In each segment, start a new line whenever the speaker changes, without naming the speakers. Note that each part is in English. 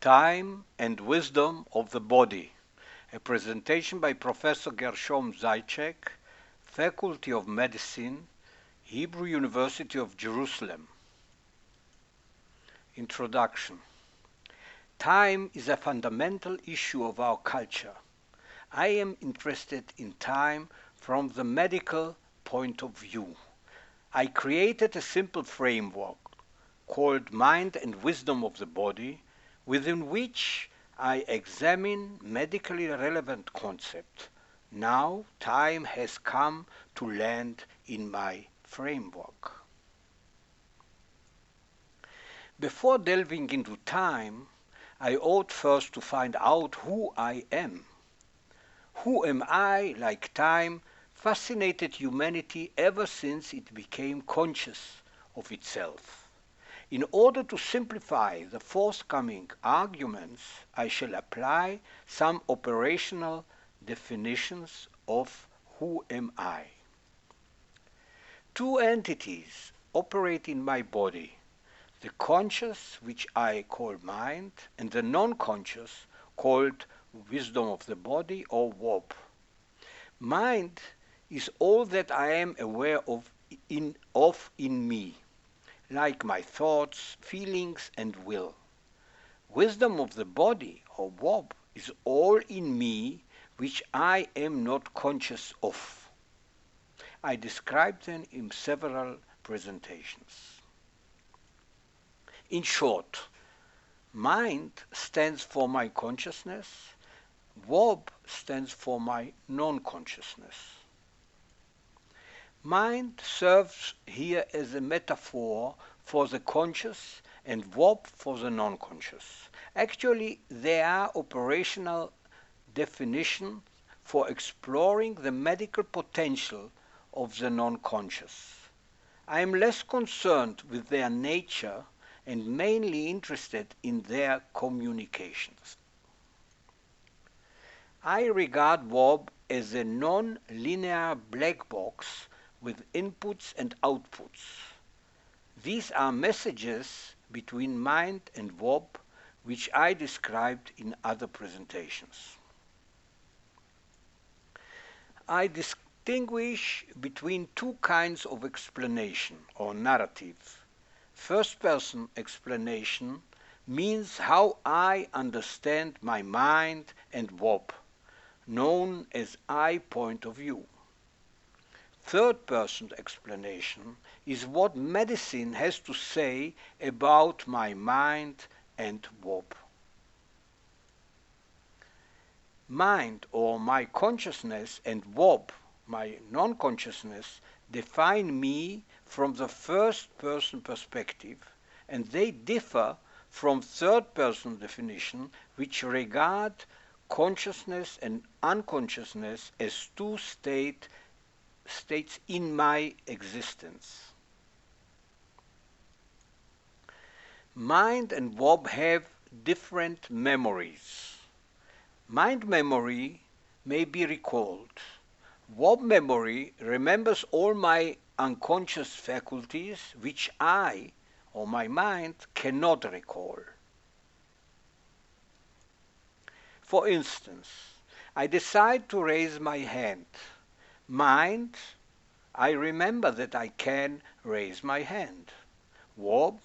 Time and Wisdom of the Body, a presentation by Professor Gershom Zajcek, Faculty of Medicine, Hebrew University of Jerusalem. Introduction. Time is a fundamental issue of our culture. I am interested in time from the medical point of view. I created a simple framework called Mind and Wisdom of the Body, within which I examine medically relevant concepts. Now time has come to land in my framework. Before delving into time, I ought first to find out who I am. Who am I, like time, fascinated humanity ever since it became conscious of itself. In order to simplify the forthcoming arguments, I shall apply some operational definitions of who am I. Two entities operate in my body, the conscious, which I call mind, and the non-conscious, called wisdom of the body or WOB. Mind is all that I am aware of in me, like my thoughts, feelings, and will. Wisdom of the body, or WOB, is all in me which I am not conscious of. I described them in several presentations. In short, mind stands for my consciousness, WOB stands for my non-consciousness. Mind serves here as a metaphor for the conscious and WOB for the non-conscious. Actually, they are operational definitions for exploring the medical potential of the non-conscious. I am less concerned with their nature and mainly interested in their communications. I regard WOB as a non-linear black box with inputs and outputs. These are messages between mind and WOB, which I described in other presentations. I distinguish between two kinds of explanation or narrative. First-person explanation means how I understand my mind and WOB, known as I point of view. Third-person explanation is what medicine has to say about my mind and WOB. Mind, or my consciousness, and WOB, my non-consciousness, define me from the first-person perspective, and they differ from third-person definition, which regard consciousness and unconsciousness as two states in my existence. Mind and WOB have different memories. Mind memory may be recalled. WOB memory remembers all my unconscious faculties which I, or my mind, cannot recall. For instance, I decide to raise my hand. Mind, I remember that I can raise my hand. WOB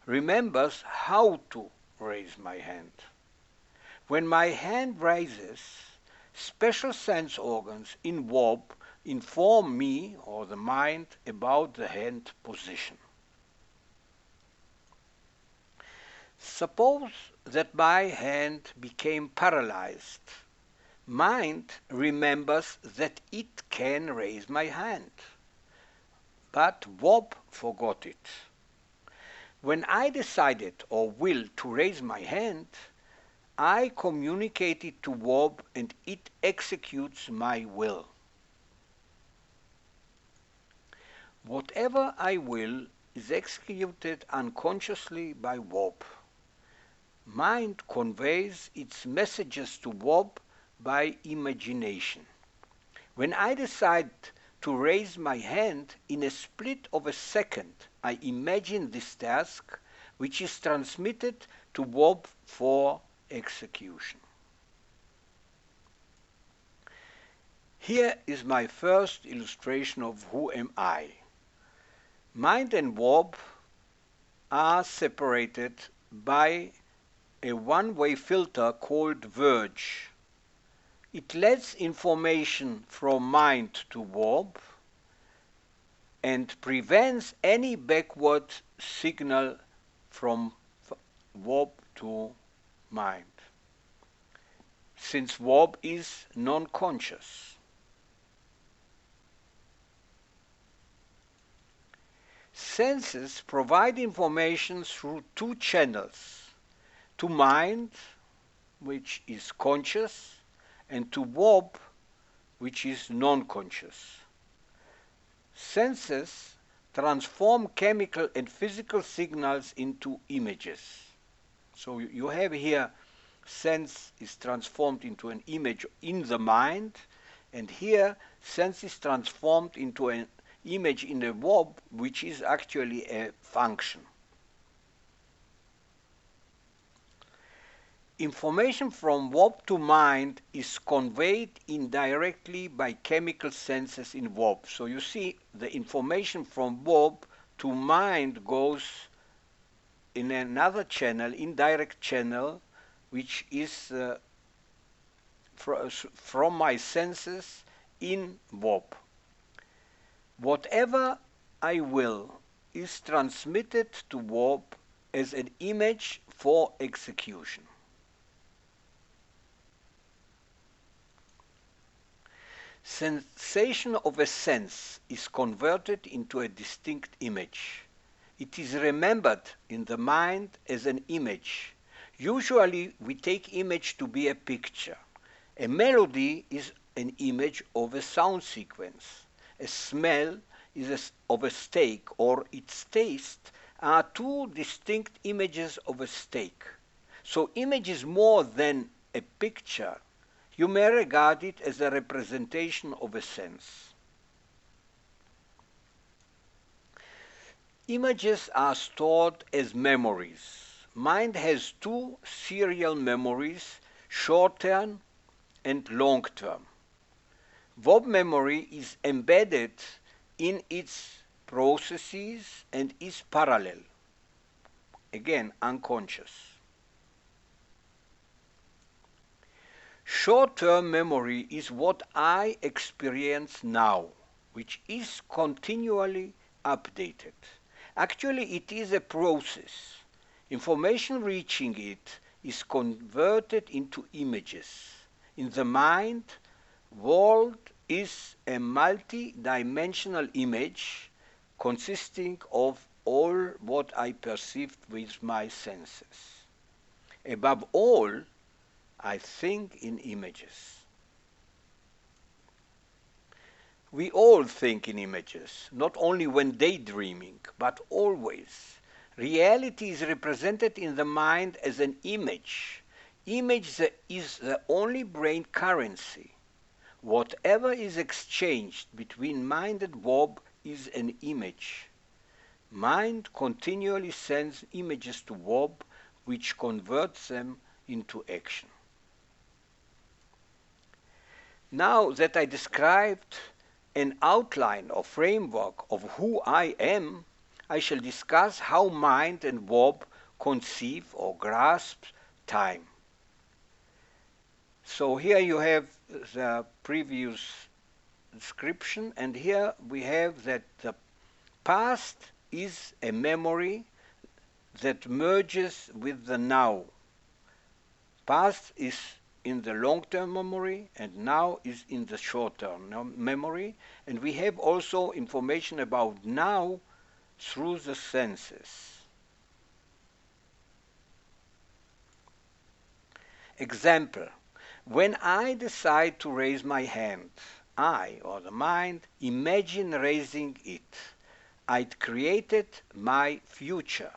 remembers how to raise my hand. When my hand rises, special sense organs in WOB inform me, or the mind, about the hand position. Suppose that my hand became paralyzed. Mind remembers that it can raise my hand, but WOB forgot it. When I decided or will to raise my hand, I communicate it to WOB and it executes my will. Whatever I will is executed unconsciously by WOB. Mind conveys its messages to WOB by imagination. When I decide to raise my hand, in a split of a second, I imagine this task which is transmitted to Wob for execution. Here is my first illustration of who am I. Mind and Wob are separated by a one-way filter called verge. It lets information from mind to Wob and prevents any backward signal from Wob to mind, since Wob is non-conscious. Senses provide information through two channels, to mind, which is conscious, and to Wob, which is non-conscious. Senses transform chemical and physical signals into images. So you have here sense is transformed into an image in the mind, and here sense is transformed into an image in the Wob, which is actually a function. Information from Wob to mind is conveyed indirectly by chemical senses in Wob. So you see the information from Wob to mind goes in another channel, indirect channel, which is from my senses in Wob. Whatever I will is transmitted to Wob as an image for execution. Sensation of a sense is converted into a distinct image. It is remembered in the mind as an image. Usually we take image to be a picture. A melody is an image of a sound sequence. A smell is of a steak, or its taste are two distinct images of a steak. So image is more than a picture. You may regard it as a representation of a sense. Images are stored as memories. Mind has two serial memories, short-term and long-term. Wob memory is embedded in its processes and is parallel, again unconscious. Short-term memory is what I experience now, which is continually updated. Actually, it is a process. Information reaching it is converted into images. In the mind, world is a multi-dimensional image consisting of all what I perceived with my senses. Above all, I think in images. We all think in images, not only when daydreaming, but always. Reality is represented in the mind as an image. Image is the only brain currency. Whatever is exchanged between mind and Wob is an image. Mind continually sends images to Wob, which converts them into action. Now that I described an outline or framework of who I am, I shall discuss how mind and Wob conceive or grasp time. So here you have the previous description, and here we have that the past is a memory that merges with the now. Past is in the long-term memory and now is in the short-term memory, and we have also information about now through the senses. Example: when I decide to raise my hand, I, or the mind, imagine raising it. I'd created my future.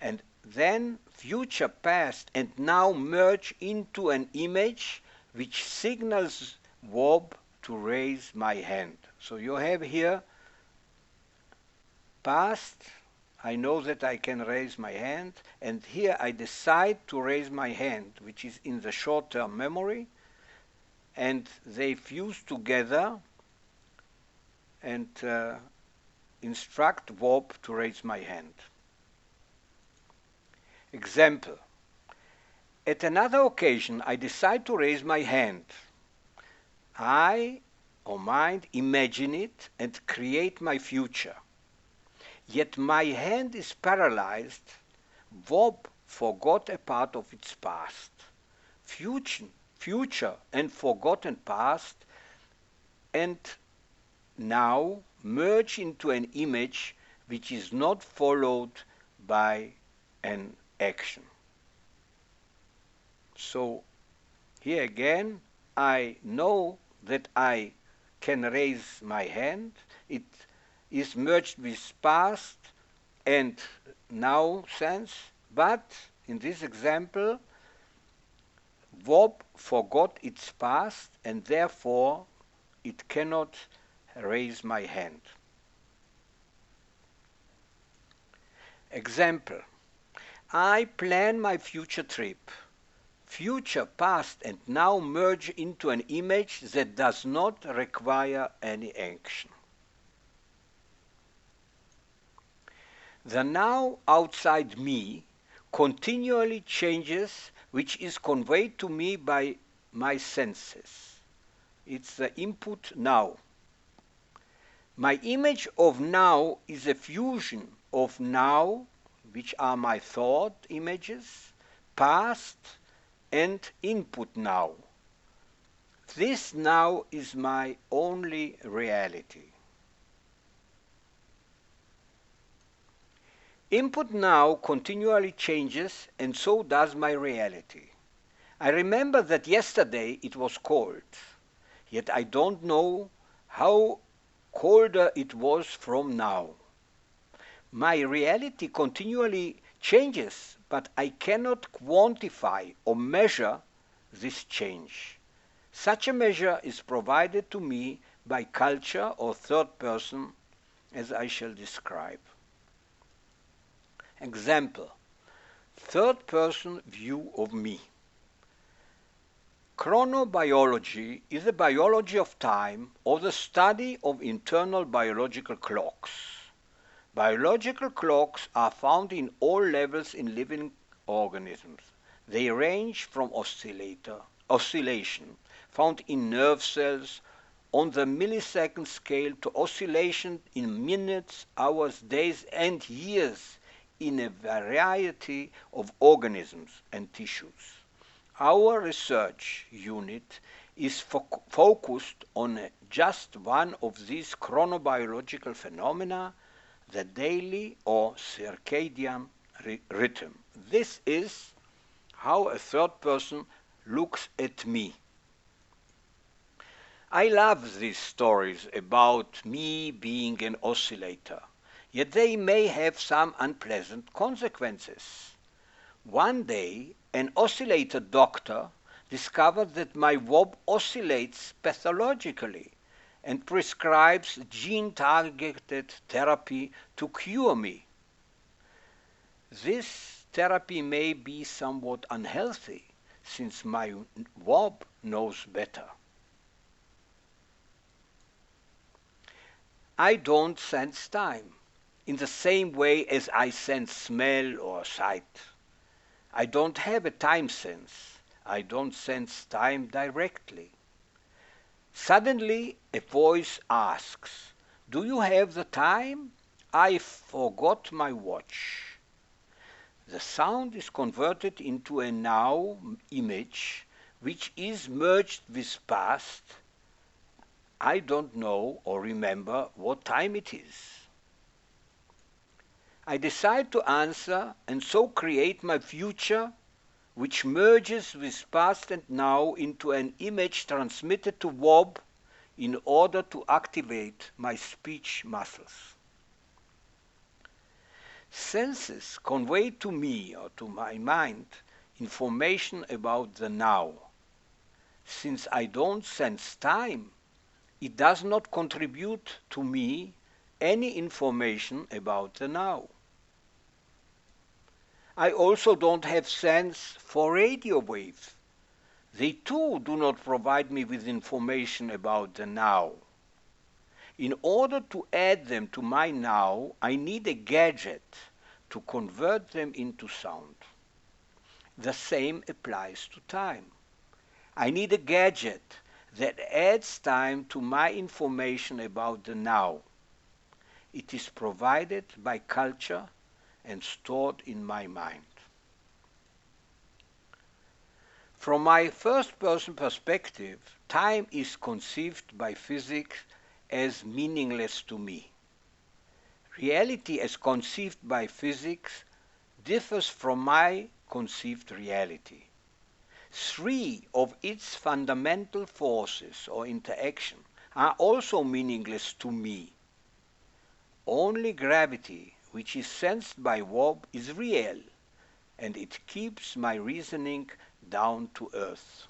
And then future, past, and now merge into an image which signals Wob to raise my hand. So you have here past I know that I can raise my hand, and here I decide to raise my hand, which is in the short-term memory, and they fuse together and instruct VoB to raise my hand. Example. At another occasion, I decide to raise my hand. I, or mind, imagine it and create my future. Yet my hand is paralyzed. VoB forgot a part of its past. Future and forgotten past and now merge into an image which is not followed by an action. So here again, I know that I can raise my hand. It is merged with past and now sense, but in this example, VoB forgot its past and therefore it cannot raise my hand. Example. I plan my future trip. Future, past, and now merge into an image that does not require any action. The now outside me continually changes, which is conveyed to me by my senses. It's the input now. My image of now is a fusion of now, which are my thought images, past, and input now. This now is my only reality. Input now continually changes, and so does my reality. I remember that yesterday it was cold, yet I don't know how colder it was from now. My reality continually changes, but I cannot quantify or measure this change. Such a measure is provided to me by culture or third person, as I shall describe. Example. Third person view of me. Chronobiology is the biology of time or the study of internal biological clocks. Biological clocks are found in all levels in living organisms. They range from oscillation, found in nerve cells, on the millisecond scale to oscillation in minutes, hours, days, and years in a variety of organisms and tissues. Our research unit is focused on just one of these chronobiological phenomena, the daily or circadian rhythm. This is how a third person looks at me. I love these stories about me being an oscillator, yet they may have some unpleasant consequences. One day, an oscillator doctor discovered that my VoB oscillates pathologically and prescribes gene-targeted therapy to cure me. This therapy may be somewhat unhealthy, since my VoB knows better. I don't sense time in the same way as I sense smell or sight. I don't have a time sense. I don't sense time directly. Suddenly, a voice asks, "Do you have the time? I forgot my watch." The sound is converted into a now image, which is merged with past. I don't know or remember what time it is. I decide to answer and so create my future, which merges with past and now into an image transmitted to VoB in order to activate my speech muscles. Senses convey to me or to my mind information about the now. Since I don't sense time, it does not contribute to me any information about the now. I also don't have sense for radio waves. They too do not provide me with information about the now. In order to add them to my now, I need a gadget to convert them into sound. The same applies to time. I need a gadget that adds time to my information about the now. It is provided by culture and stored in my mind. From my first-person perspective, time is conceived by physics as meaningless to me. Reality as conceived by physics differs from my conceived reality. Three of its fundamental forces or interaction are also meaningless to me. Only gravity, which is sensed by Wob, is real, and it keeps my reasoning down to earth.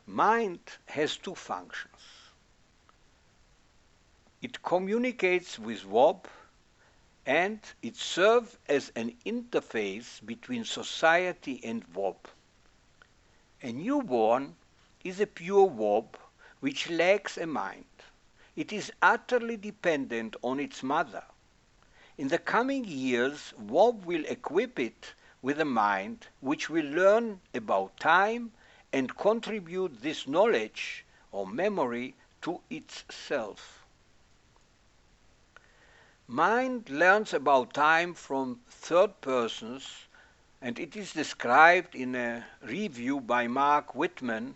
Mind has two functions. It communicates with Wob, and it serves as an interface between society and Wob. A newborn is a pure Wob which lacks a mind. It is utterly dependent on its mother. In the coming years, Wob will equip it with a mind which will learn about time and contribute this knowledge or memory to itself. Mind learns about time from third persons, and it is described in a review by Mark Whitman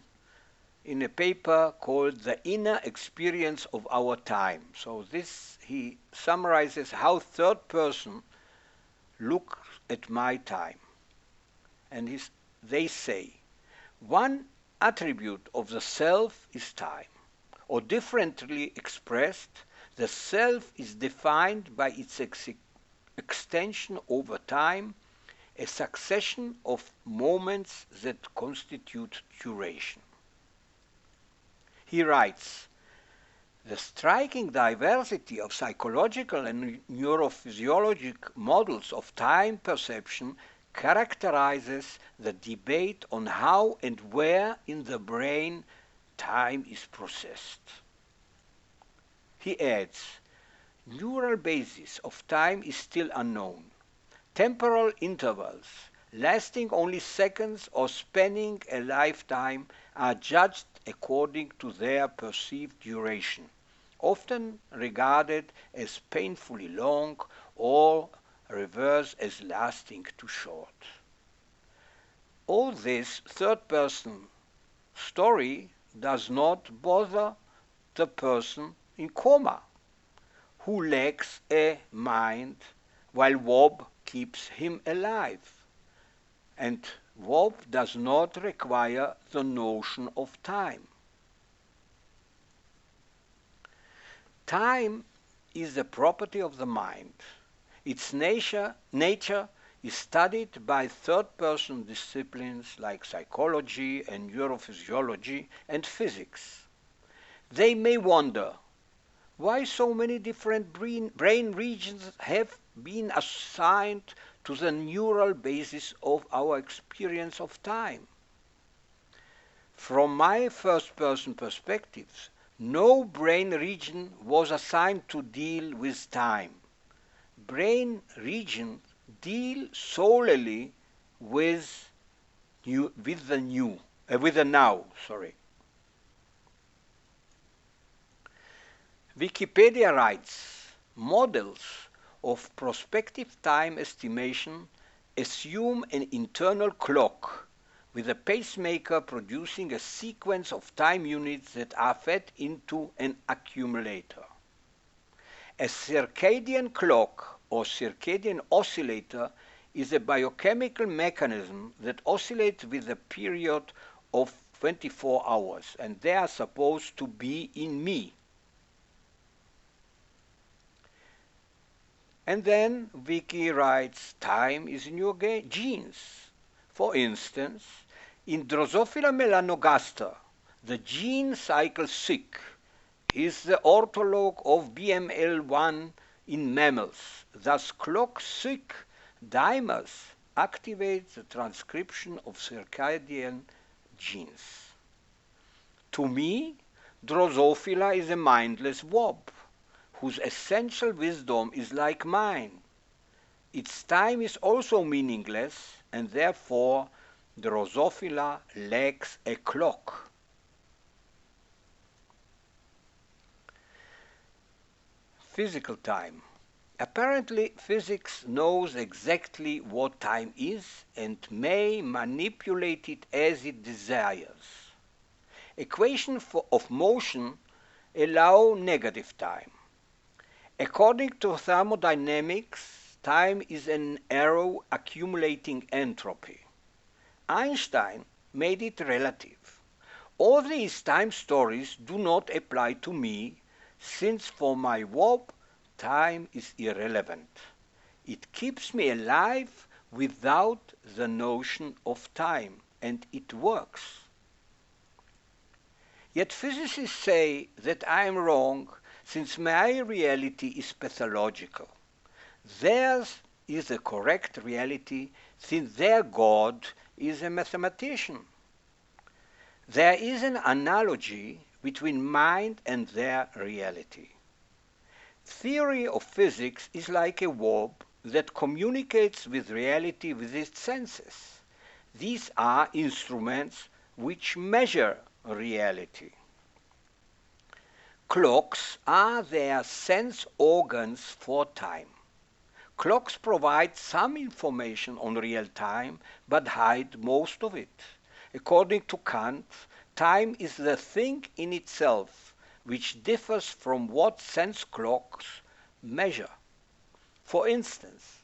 in a paper called The Inner Experience of Our Time. So this, he summarizes how third person look at my time. And they say, one attribute of the self is time, or differently expressed, the self is defined by its extension over time, a succession of moments that constitute duration. He writes, the striking diversity of psychological and neurophysiologic models of time perception characterizes the debate on how and where in the brain time is processed. He adds, neural basis of time is still unknown. Temporal intervals, lasting only seconds or spanning a lifetime, are judged according to their perceived duration, often regarded as painfully long or reversed as lasting too short. All this third-person story does not bother the person in coma, who lacks a mind while Wob keeps him alive. And Wob does not require the notion of time. Time is the property of the mind. Its nature is studied by third-person disciplines like psychology and neurophysiology and physics. They may wonder why so many different brain regions have been assigned to the neural basis of our experience of time. From my first-person perspective, no brain region was assigned to deal with time. Brain regions deal solely with the now. Wikipedia writes, models of prospective time estimation assume an internal clock with a pacemaker producing a sequence of time units that are fed into an accumulator. A circadian clock or circadian oscillator is a biochemical mechanism that oscillates with a period of 24 hours, and they are supposed to be in me. And then Wiki writes, time is in your genes. For instance, in Drosophila melanogaster, the gene cycle SIC is the ortholog of BML1 in mammals. Thus clock-sick dimers activate the transcription of circadian genes. To me, Drosophila is a mindless wasp, whose essential wisdom is like mine. Its time is also meaningless, and therefore Drosophila lacks a clock. Physical time. Apparently, physics knows exactly what time is and may manipulate it as it desires. Equations of motion allow negative time. According to thermodynamics, time is an arrow accumulating entropy. Einstein made it relative. All these time stories do not apply to me, since for my wasp, time is irrelevant. It keeps me alive without the notion of time, and it works. Yet physicists say that I am wrong, since my reality is pathological. Theirs is a correct reality, since their God is a mathematician. There is an analogy between mind and their reality. Theory of physics is like a wasp that communicates with reality with its senses. These are instruments which measure reality. Clocks are their sense organs for time. Clocks provide some information on real time, but hide most of it. According to Kant, time is the thing in itself, which differs from what sense clocks measure. For instance,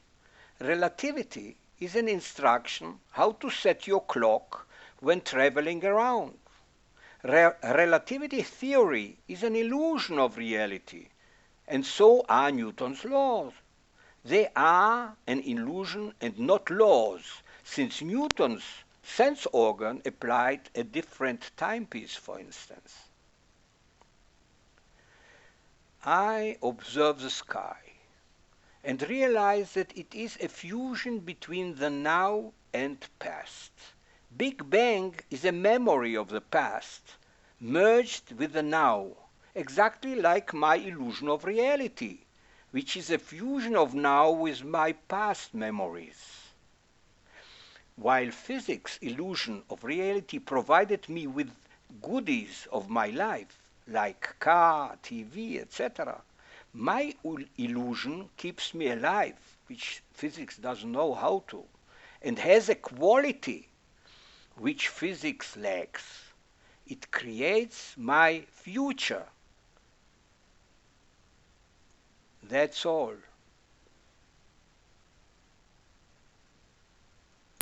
relativity is an instruction how to set your clock when traveling around. Relativity theory is an illusion of reality, and so are Newton's laws. They are an illusion and not laws, since Newton's sense organ applied a different timepiece, for instance. I observe the sky and realize that it is a fusion between the now and past. Big Bang is a memory of the past, merged with the now, exactly like my illusion of reality, which is a fusion of now with my past memories. While physics' illusion of reality provided me with goodies of my life, like car, TV, etc., my illusion keeps me alive, which physics doesn't know how to, and has a quality which physics lacks. It creates my future. That's all.